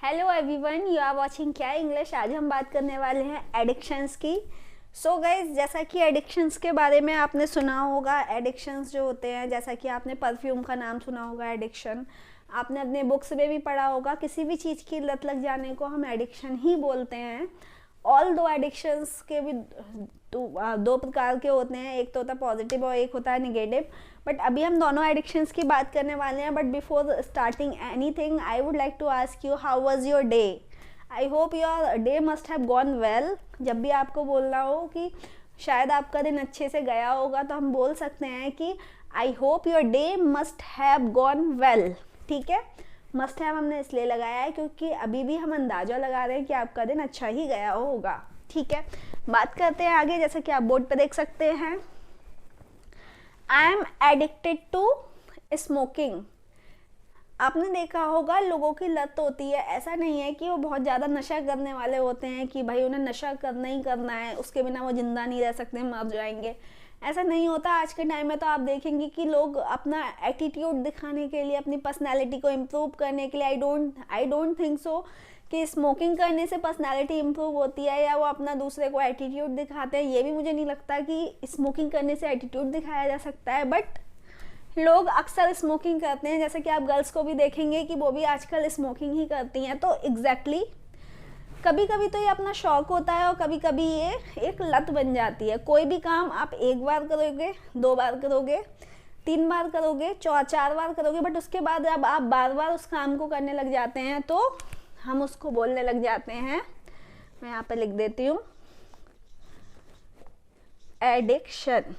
Hello everyone, you are watching क्या English. आज हम बात करने वाले हैं एडिक्शंस की। सो गाइज, जैसा कि एडिक्शंस के बारे में आपने सुना होगा, एडिक्शंस जो होते हैं, जैसा कि आपने परफ्यूम का नाम सुना होगा एडिक्शन, आपने अपने बुक्स में भी पढ़ा होगा। किसी भी चीज़ की लत लग जाने को हम एडिक्शन ही बोलते हैं। ऑल दो एडिक्शंस के भी दो प्रकार के होते हैं, एक तो होता है पॉजिटिव और एक होता है निगेटिव। बट अभी हम दोनों एडिक्शंस की बात करने वाले हैं। But before starting anything I would like to ask you, how was your day? I hope your day must have gone well. जब भी आपको बोलना हो कि शायद आपका दिन अच्छे से गया होगा, तो हम बोल सकते हैं कि आई hope your day must have gone well. ठीक है, मस्ट हैव हमने इसलिए लगाया है क्योंकि अभी भी हम अंदाज़ा लगा रहे हैं कि आपका दिन अच्छा ही गया होगा। ठीक है, बात करते हैं आगे। जैसा कि आप बोर्ड पे देख सकते हैं, I am addicted to smoking. आपने देखा होगा लोगों की लत होती है। ऐसा नहीं है कि वो बहुत ज़्यादा नशा करने वाले होते हैं कि भाई उन्हें नशा करना ही करना है, उसके बिना वो जिंदा नहीं रह सकते, मर जाएंगे। ऐसा नहीं होता। आज के टाइम में तो आप देखेंगे कि लोग अपना एटीट्यूड दिखाने के लिए, अपनी पर्सनैलिटी को इम्प्रूव करने के लिए, आई डोंट थिंक सो कि स्मोकिंग करने से पर्सनैलिटी इम्प्रूव होती है या वो अपना दूसरे को एटीट्यूड दिखाते हैं। ये भी मुझे नहीं लगता कि स्मोकिंग करने से एटीट्यूड दिखाया जा सकता है। बट लोग अक्सर स्मोकिंग करते हैं, जैसे कि आप गर्ल्स को भी देखेंगे कि वो भी आजकल स्मोकिंग ही करती हैं। तो एग्जैक्टली कभी कभी तो ये अपना शौक होता है और कभी कभी ये एक लत बन जाती है। कोई भी काम आप एक बार करोगे, 2 बार करोगे, 3 बार करोगे, 4 बार करोगे, बट उसके बाद जब आप बार बार उस काम को करने लग जाते हैं तो हम उसको बोलने लग जाते हैं। मैं यहाँ पे लिख देती हूँ, एडिक्शन।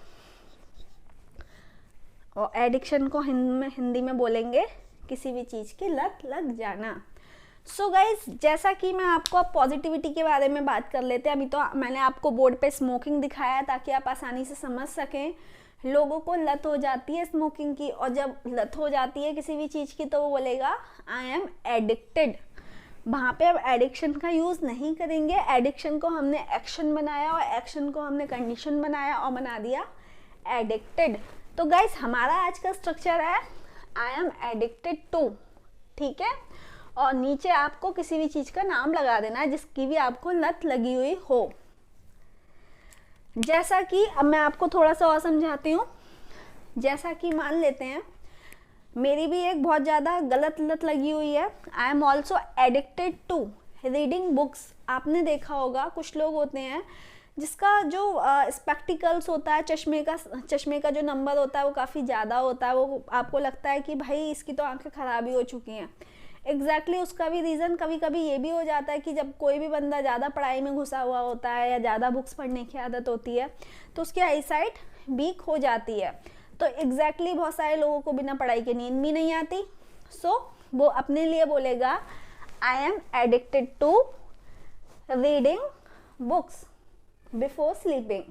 और एडिक्शन को हिंदी में बोलेंगे किसी भी चीज़ की लत लग जाना। सो गाइज, जैसा कि मैं आपको पॉजिटिविटी के बारे में बात कर लेते हैं। अभी तो मैंने आपको बोर्ड पे स्मोकिंग दिखाया ताकि आप आसानी से समझ सकें। लोगों को लत हो जाती है स्मोकिंग की, और जब लत हो जाती है किसी भी चीज़ की तो वो बोलेगा आई एम एडिक्टेड। वहाँ पे अब एडिक्शन का यूज़ नहीं करेंगे। एडिक्शन को हमने एक्शन बनाया और एक्शन को हमने कंडीशन बनाया और बना दिया एडिक्टेड। तो गाइज, हमारा आज का स्ट्रक्चर है आई एम एडिक्टेड टू। ठीक है, और नीचे आपको किसी भी चीज़ का नाम लगा देना है जिसकी भी आपको लत लगी हुई हो। जैसा कि अब मैं आपको थोड़ा सा और समझाती हूँ। जैसा कि मान लेते हैं मेरी भी एक बहुत ज़्यादा गलत लत लगी हुई है। I am also addicted to reading books. आपने देखा होगा कुछ लोग होते हैं जिसका जो स्पेक्टिकल्स होता है, चश्मे का जो नंबर होता है वो काफ़ी ज़्यादा होता है। वो आपको लगता है कि भाई इसकी तो आंखें ख़राब ही हो चुकी हैं। एग्जैक्टली उसका भी रीज़न कभी कभी ये भी हो जाता है कि जब कोई भी बंदा ज़्यादा पढ़ाई में घुसा हुआ होता है या ज़्यादा बुक्स पढ़ने की आदत होती है तो उसकी आईसाइट वीक हो जाती है। तो एग्जैक्टली बहुत सारे लोगों को बिना पढ़ाई के नींद भी नहीं आती। सो वो अपने लिए बोलेगा I am addicted to reading books before sleeping.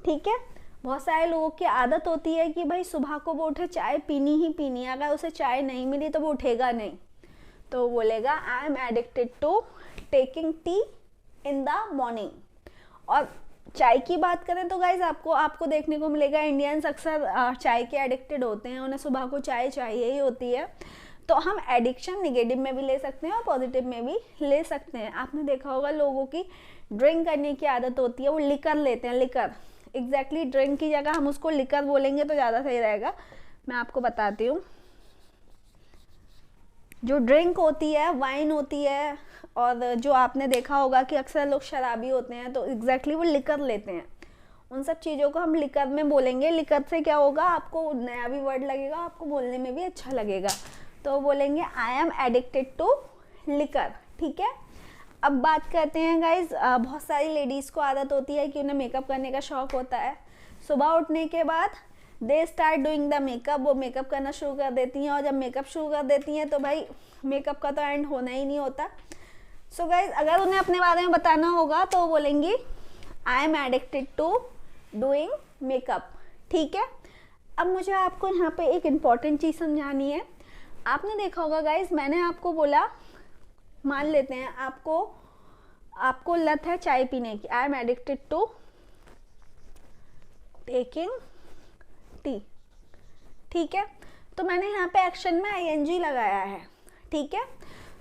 ठीक है, बहुत सारे लोगों की आदत होती है कि भाई सुबह को वो उठे चाय पीनी ही पीनी है, अगर उसे चाय नहीं मिली तो वो उठेगा नहीं। तो वो बोलेगा I am addicted to taking tea in the morning. और चाय की बात करें तो गाइज आपको देखने को मिलेगा इंडियंस अक्सर चाय के एडिक्टेड होते हैं। उन्हें सुबह को चाय चाहिए ही होती है। तो हम एडिक्शन निगेटिव में भी ले सकते हैं और पॉजिटिव में भी ले सकते हैं। आपने देखा होगा लोगों की ड्रिंक करने की आदत होती है, वो लिकर लेते हैं। लिकर, एग्जैक्टली ड्रिंक की जगह हम उसको लिकर बोलेंगे तो ज़्यादा सही रहेगा। मैं आपको बताती हूँ, जो ड्रिंक होती है वाइन होती है, और जो आपने देखा होगा कि अक्सर लोग शराबी होते हैं तो एग्जैक्टली वो लिकर लेते हैं। उन सब चीज़ों को हम लिकर में बोलेंगे। लिकर से क्या होगा, आपको नया भी वर्ड लगेगा, आपको बोलने में भी अच्छा लगेगा। तो बोलेंगे I am addicted to liquor. ठीक है, अब बात करते हैं गाइज, बहुत सारी लेडीज़ को आदत होती है कि उन्हें मेकअप करने का शौक़ होता है। सुबह उठने के बाद they start doing the makeup. वो मेकअप करना शुरू कर देती हैं, और जब मेकअप शुरू कर देती हैं तो भाई मेकअप का तो एंड होना ही नहीं होता। सो गाइज, अगर उन्हें अपने बारे में बताना होगा तो बोलेंगी I am addicted to doing makeup. ठीक है, अब मुझे आपको यहाँ पे एक इम्पॉर्टेंट चीज़ समझानी है। आपने देखा होगा गाइज, मैंने आपको बोला, मान लेते हैं आपको लत है चाय पीने की, I am addicted to taking tea. ठीक है, तो मैंने यहाँ पे एक्शन में ING लगाया है। ठीक है,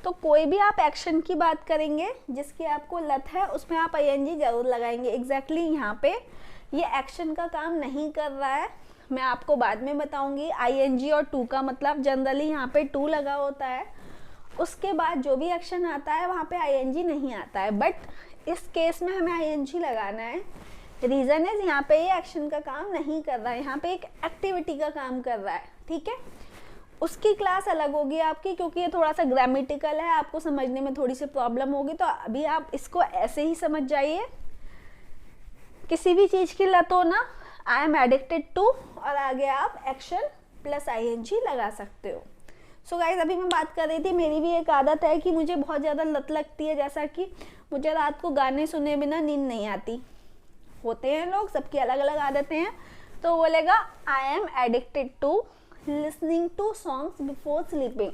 तो कोई भी आप एक्शन की बात करेंगे जिसकी आपको लत है, उसमें आप आईएनजी जरूर लगाएंगे। एग्जैक्टली यहाँ पे ये एक्शन का काम नहीं कर रहा है, मैं आपको बाद में बताऊंगी। आईएनजी और टू का मतलब जनरली यहाँ पे टू लगा होता है, उसके बाद जो भी एक्शन आता है वहाँ पे आईएनजी नहीं आता है, बट इस केस में हमें आईएनजी लगाना है। रीज़न इज यहाँ पे ये एक्शन का काम नहीं कर रहा है, यहाँ पे एक एक्टिविटी का काम कर रहा है, ठीक है। उसकी क्लास अलग होगी आपकी, क्योंकि ये थोड़ा सा ग्रामेटिकल है, आपको समझने में थोड़ी सी प्रॉब्लम होगी। तो अभी आप इसको ऐसे ही समझ जाइए, किसी भी चीज़ की लत हो ना, आई एम एडिक्टेड टू और आगे आप एक्शन प्लस आईएनजी लगा सकते हो। सो गाइज, अभी मैं बात कर रही थी, मेरी भी एक आदत है कि मुझे बहुत ज़्यादा लत लगती है, जैसा कि मुझे रात को गाने सुने बिना नींद नहीं आती। होते हैं लोग, सबकी अलग अलग आदतें हैं। तो बोलेगा I am addicted to listening to songs before sleeping.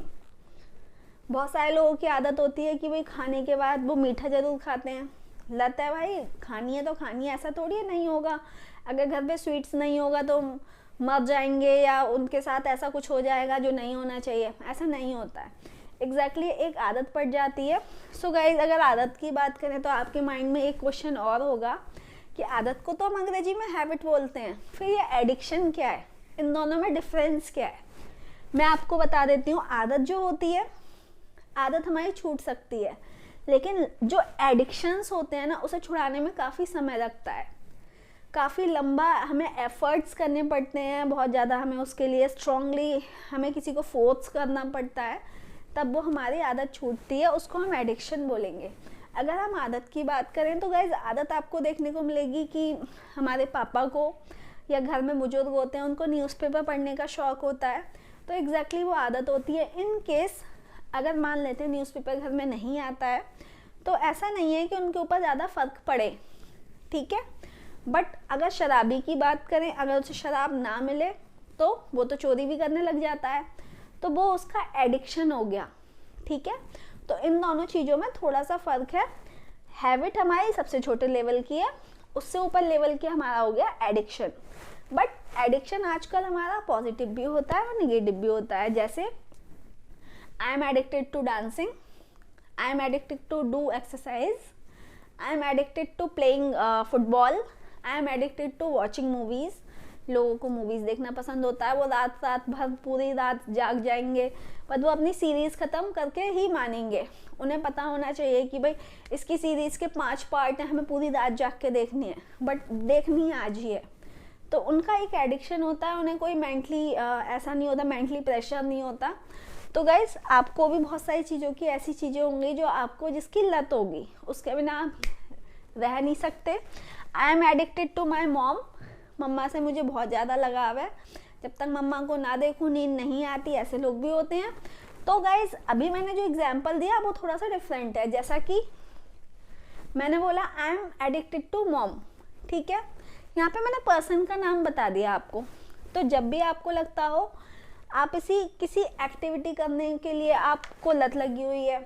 बहुत सारे लोगों की आदत होती है कि भाई खाने के बाद वो मीठा जरूर खाते हैं। लत है भाई, खानी है तो खानी है, ऐसा थोड़ी है नहीं होगा। अगर घर पे स्वीट्स नहीं होगा तो मर जाएंगे या उनके साथ ऐसा कुछ हो जाएगा जो नहीं होना चाहिए, ऐसा नहीं होता है। एग्जैक्टली एक आदत पड़ जाती है। सो गाइज, अगर आदत की बात करें तो आपके माइंड में एक क्वेश्चन और होगा कि आदत को तो हम अंग्रेजी में हैबिट बोलते हैं, फिर ये एडिक्शन क्या है, इन दोनों में डिफरेंस क्या है। मैं आपको बता देती हूँ। आदत जो होती है, आदत हमारी छूट सकती है, लेकिन जो एडिक्शंस होते हैं ना, उसे छुड़ाने में काफ़ी समय लगता है, काफ़ी लंबा हमें एफर्ट्स करने पड़ते हैं, बहुत ज़्यादा हमें उसके लिए स्ट्रांगली हमें किसी को फोर्स करना पड़ता है, तब वो हमारी आदत छूटती है, उसको हम एडिक्शन बोलेंगे। अगर हम आदत की बात करें तो गाइज, आदत आपको देखने को मिलेगी कि हमारे पापा को या घर में बुजुर्ग होते हैं, उनको न्यूज़पेपर पढ़ने का शौक़ होता है, तो एग्जैक्टली वो आदत होती है। इन केस अगर मान लेते हैं न्यूज़पेपर घर में नहीं आता है, तो ऐसा नहीं है कि उनके ऊपर ज़्यादा फ़र्क पड़े, ठीक है। बट अगर शराबी की बात करें, अगर उसे शराब ना मिले तो वो तो चोरी भी करने लग जाता है, तो वो उसका एडिक्शन हो गया, ठीक है। तो इन दोनों चीज़ों में थोड़ा सा फ़र्क है। हैबिट हमारी सबसे छोटे लेवल की है, उससे ऊपर लेवल की हमारा हो गया एडिक्शन। बट एडिक्शन आजकल हमारा पॉजिटिव भी होता है और निगेटिव भी होता है। जैसे I am addicted to dancing, I am addicted to do exercise, I am addicted to playing football, I am addicted to watching movies. लोगों को मूवीज़ देखना पसंद होता है, वो रात भर पूरी रात जाग जाएंगे, पर वो अपनी सीरीज़ ख़त्म करके ही मानेंगे। उन्हें पता होना चाहिए कि भाई इसकी सीरीज़ के 5 पार्ट हैं, हमें पूरी रात जाग के देखनी है, बट देखनी आज ही है। तो उनका एक एडिक्शन होता है, उन्हें कोई मेंटली ऐसा नहीं होता, मेंटली प्रेशर नहीं होता। तो गाइज, आपको भी बहुत सारी चीज़ों की ऐसी चीज़ें होंगी जो आपको जिसकी लत होगी, उसके बिना आप रह नहीं सकते। I am addicted to my mom, मम्मा से मुझे बहुत ज़्यादा लगाव है, जब तक मम्मा को ना देखूँ नींद नहीं आती, ऐसे लोग भी होते हैं। तो गाइज, अभी मैंने जो एग्जाम्पल दिया वो थोड़ा सा डिफरेंट है। जैसा कि मैंने बोला I am addicted to mom, ठीक है, यहाँ पे मैंने पर्सन का नाम बता दिया आपको। तो जब भी आपको लगता हो आप किसी एक्टिविटी करने के लिए आपको लत लगी हुई है,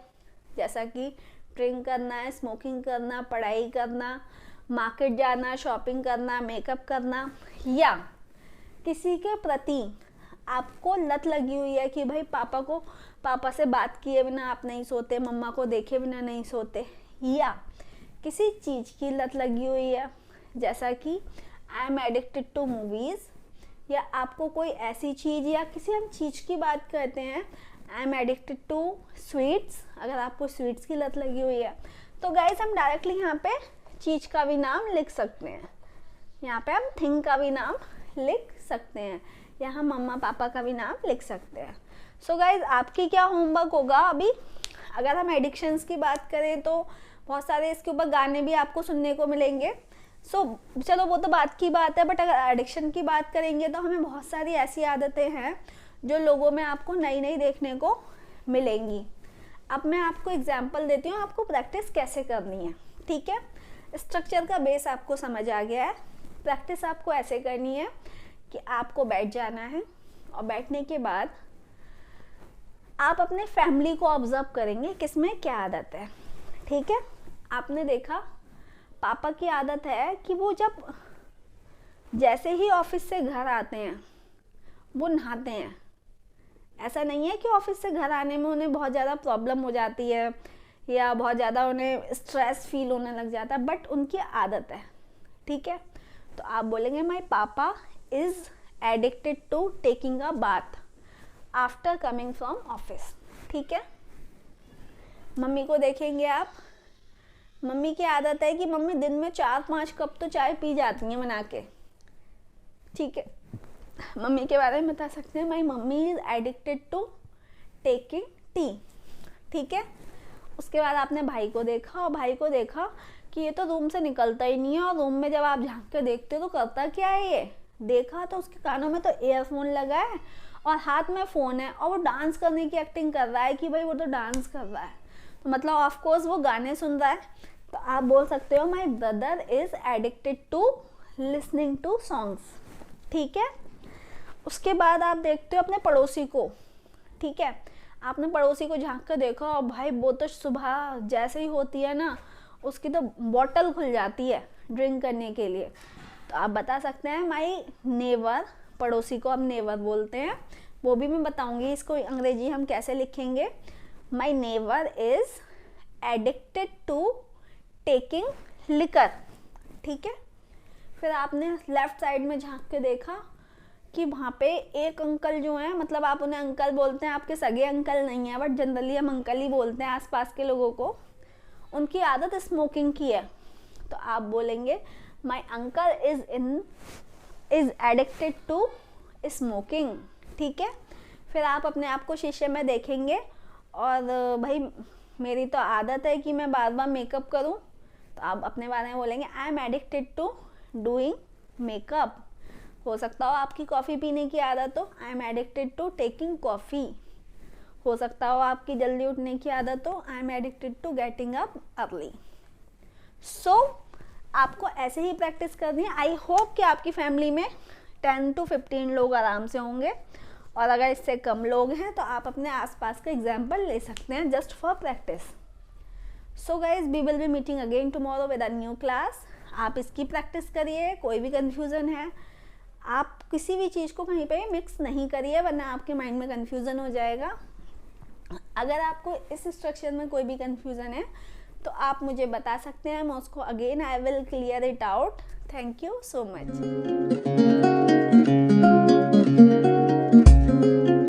जैसा कि ड्रिंक करना है, स्मोकिंग करना, पढ़ाई करना, मार्केट जाना, शॉपिंग करना, मेकअप करना, या किसी के प्रति आपको लत लगी हुई है कि भाई पापा से बात किए बिना आप नहीं सोते, मम्मा को देखे बिना नहीं सोते, या किसी चीज़ की लत लगी हुई है, जैसा कि I am addicted to movies, या आपको कोई ऐसी चीज़ या किसी हम चीज़ की बात करते हैं, I am addicted to sweets, अगर आपको स्वीट्स की लत लगी हुई है, तो गाइस हम डायरेक्टली यहाँ पे चीज़ का भी नाम लिख सकते हैं, यहाँ पे हम थिंग का भी नाम लिख सकते हैं, या हम मम्मा पापा का भी नाम लिख सकते हैं। सो गाइज, आपकी क्या होमवर्क होगा अभी, अगर हम एडिक्शंस की बात करें तो बहुत सारे इसके ऊपर गाने भी आपको सुनने को मिलेंगे। चलो वो तो बात की बात है, बट अगर एडिक्शन की बात करेंगे तो हमें बहुत सारी ऐसी आदतें हैं जो लोगों में आपको नई नई देखने को मिलेंगी। अब मैं आपको एग्जांपल देती हूँ, आपको प्रैक्टिस कैसे करनी है, ठीक है। स्ट्रक्चर का बेस आपको समझ आ गया है। प्रैक्टिस आपको ऐसे करनी है कि आपको बैठ जाना है, और बैठने के बाद आप अपने फैमिली को ऑब्जर्व करेंगे किसमें क्या आदत है, ठीक है। आपने देखा पापा की आदत है कि वो जैसे ही ऑफिस से घर आते हैं वो नहाते हैं, ऐसा नहीं है कि ऑफिस से घर आने में उन्हें बहुत ज़्यादा प्रॉब्लम हो जाती है या बहुत ज़्यादा उन्हें स्ट्रेस फील होने लग जाता है, बट उनकी आदत है, ठीक है। तो आप बोलेंगे my papa is addicted to taking a bath after coming from office, ठीक है। मम्मी को देखेंगे आप, मम्मी की आदत है कि मम्मी दिन में 4-5 कप तो चाय पी जाती हैं बना के, ठीक है। मम्मी के बारे में बता सकते हैं my mummy is addicted to taking tea, ठीक है। उसके बाद आपने भाई को देखा और भाई को देखा कि ये तो रूम से निकलता ही नहीं है, और रूम में जब आप झांक के देखते हो तो करता क्या है ये, देखा तो उसके कानों में तो ईयरफोन लगा है और हाथ में फ़ोन है और वो डांस करने की एक्टिंग कर रहा है कि भाई वो तो डांस कर रहा है, तो मतलब ऑफ कोर्स वो गाने सुन रहा है। तो आप बोल सकते हो my brother is addicted to listening to songs, ठीक है। उसके बाद आप देखते हो अपने पड़ोसी को, ठीक है। आपने पड़ोसी को झांक कर देखा और भाई वो तो सुबह जैसे ही होती है ना उसकी तो बॉटल खुल जाती है ड्रिंक करने के लिए। तो आप बता सकते हैं माई नेवर, पड़ोसी को हम नेवर बोलते हैं, वो भी मैं बताऊंगी इसको अंग्रेजी हम कैसे लिखेंगे। My never is addicted to taking liquor, ठीक है। फिर आपने लेफ्ट साइड में झांक के देखा कि वहाँ पे एक अंकल जो हैं, मतलब आप उन्हें अंकल बोलते हैं, आपके सगे अंकल नहीं हैं बट जनरली हम अंकल ही बोलते हैं आसपास के लोगों को, उनकी आदत स्मोकिंग की है। तो आप बोलेंगे my uncle is addicted to smoking, ठीक है। फिर आप अपने आप को शीशे में देखेंगे और भाई मेरी तो आदत है कि मैं बार बार मेकअप करूं, तो आप अपने बारे में बोलेंगे I am addicted to doing makeup. हो सकता हो आपकी कॉफ़ी पीने की आदत हो, I am addicted to taking coffee. हो सकता हो आपकी जल्दी उठने की आदत हो, I am addicted to getting up early. So आपको ऐसे ही प्रैक्टिस करनी है। आई होप कि आपकी फैमिली में 10 to 15 लोग आराम से होंगे, और अगर इससे कम लोग हैं तो आप अपने आसपास का एग्जाम्पल ले सकते हैं just for practice. So guys we will be meeting again tomorrow with a new class. आप इसकी प्रैक्टिस करिए, कोई भी कन्फ्यूज़न है आप किसी भी चीज़ को कहीं पे मिक्स नहीं करिए वरना आपके माइंड में कन्फ्यूज़न हो जाएगा। अगर आपको इस स्ट्रक्चर में कोई भी कन्फ्यूज़न है तो आप मुझे बता सकते हैं, मैं उसको again I will clear it out. Thank you so much.